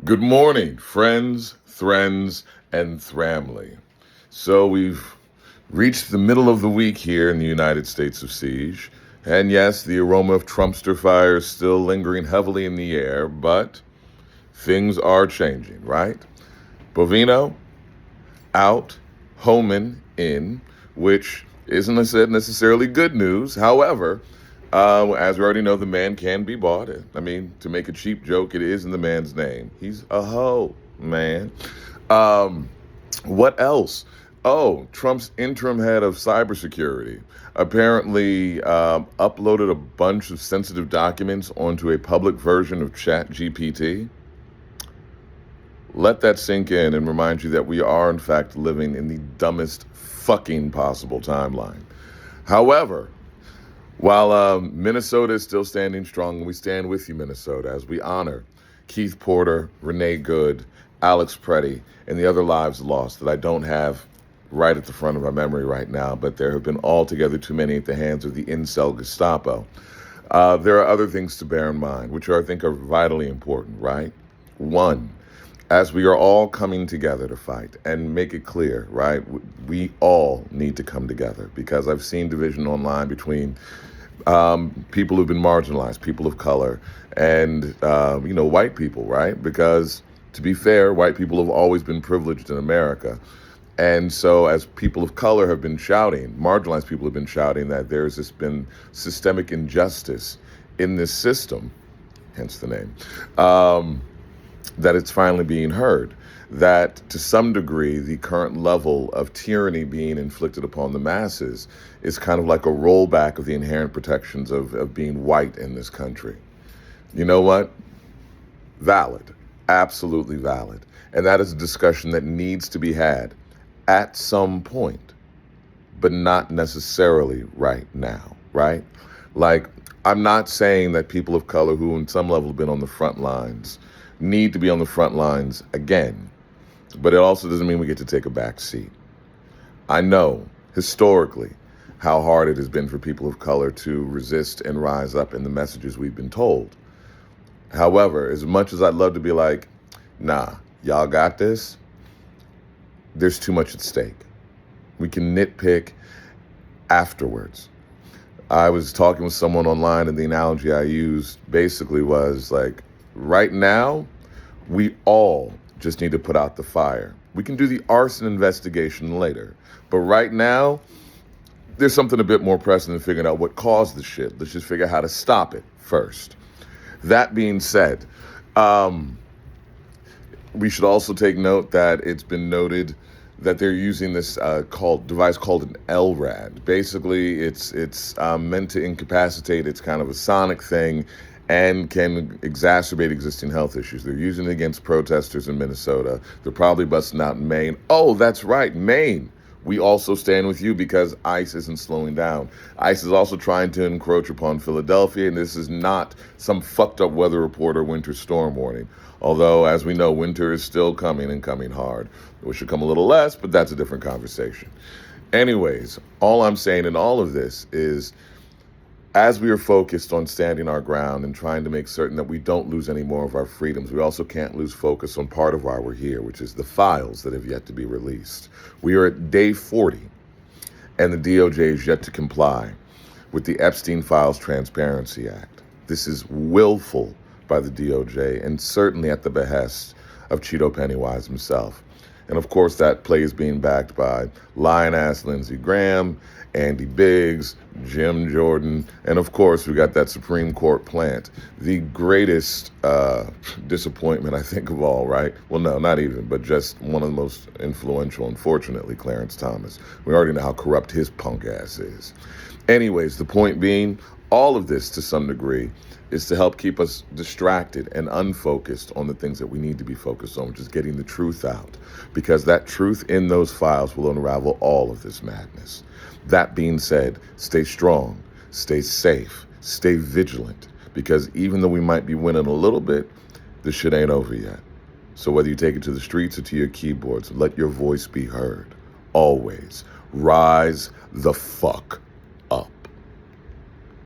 Good morning, friends, friends, and Thramley. So we've reached the middle of the week here in the United States of Siege. And yes, the aroma of Trumpster fire is still lingering heavily in the air, but things are changing, right? Bovino out, Homan in, which isn't necessarily good news. However, as we already know, the man can be bought. I mean, to make a cheap joke, it is in the man's name. He's a hoe, man. Um, what else? Oh, Trump's interim head of cybersecurity apparently uploaded a bunch of sensitive documents onto a public version of ChatGPT. Let that sink in and remind you that we are, in fact, living in the dumbest fucking possible timeline. However, while Minnesota is still standing strong, and we stand with you, Minnesota, as we honor Keith Porter, Renee Good, Alex Preddy, and the other lives lost that I don't have right at the front of my memory right now, but there have been altogether too many at the hands of the incel Gestapo. There are other things to bear in mind, which I think are vitally important, right? One, as we are all coming together to fight and make it clear, right? We all need to come together because I've seen division online between people who've been marginalized, people of color, and white people, right? Because to be fair, white people have always been privileged in America. And so as people of color have been shouting, marginalized people have been shouting that there's been systemic injustice in this system, hence the name, that it's finally being heard. That to some degree, the current level of tyranny being inflicted upon the masses is kind of like a rollback of the inherent protections of being white in this country. You know what? Valid. Absolutely valid. And that is a discussion that needs to be had at some point, but not necessarily right now, right? Like, I'm not saying that people of color who in some level have been on the front lines need to be on the front lines again, but it also doesn't mean we get to take a back seat. I know, historically, how hard it has been for people of color to resist and rise up in the messages we've been told. However, as much as I'd love to be like, nah, y'all got this, there's too much at stake. We can nitpick afterwards. I was talking with someone online, and the analogy I used basically was like, right now, we all just need to put out the fire. We can do the arson investigation later. But right now, there's something a bit more pressing than figuring out what caused the shit. Let's just figure out how to stop it first. That being said, we should also take note that it's been noted that they're using this device called an LRAD. Basically, it's meant to incapacitate. It's kind of a sonic thing and can exacerbate existing health issues. They're using it against protesters in Minnesota. They're probably busting out in Maine. Oh, that's right, Maine. We also stand with you because ICE isn't slowing down. ICE is also trying to encroach upon Philadelphia, and this is not some fucked up weather report or winter storm warning. Although, as we know, winter is still coming and coming hard. It should come a little less, but that's a different conversation. Anyways, all I'm saying in all of this is, as we are focused on standing our ground and trying to make certain that we don't lose any more of our freedoms, we also can't lose focus on part of why we're here, which is the files that have yet to be released. We are at day 40, and the DOJ is yet to comply with the Epstein Files Transparency Act. This is willful by the DOJ, and certainly at the behest of Cheeto Pennywise himself. And of course, that play is being backed by lion-ass Lindsey Graham, Andy Biggs, Jim Jordan, and of course, we got that Supreme Court plant. The greatest disappointment, I think, of all, right? Well, no, not even, but just one of the most influential, unfortunately, Clarence Thomas. We already know how corrupt his punk ass is. Anyways, the point being, all of this, to some degree, is to help keep us distracted and unfocused on the things that we need to be focused on, which is getting the truth out. Because that truth in those files will unravel all of this madness. That being said, stay strong, stay safe, stay vigilant. Because even though we might be winning a little bit, this shit ain't over yet. So whether you take it to the streets or to your keyboards, let your voice be heard. Always rise the fuck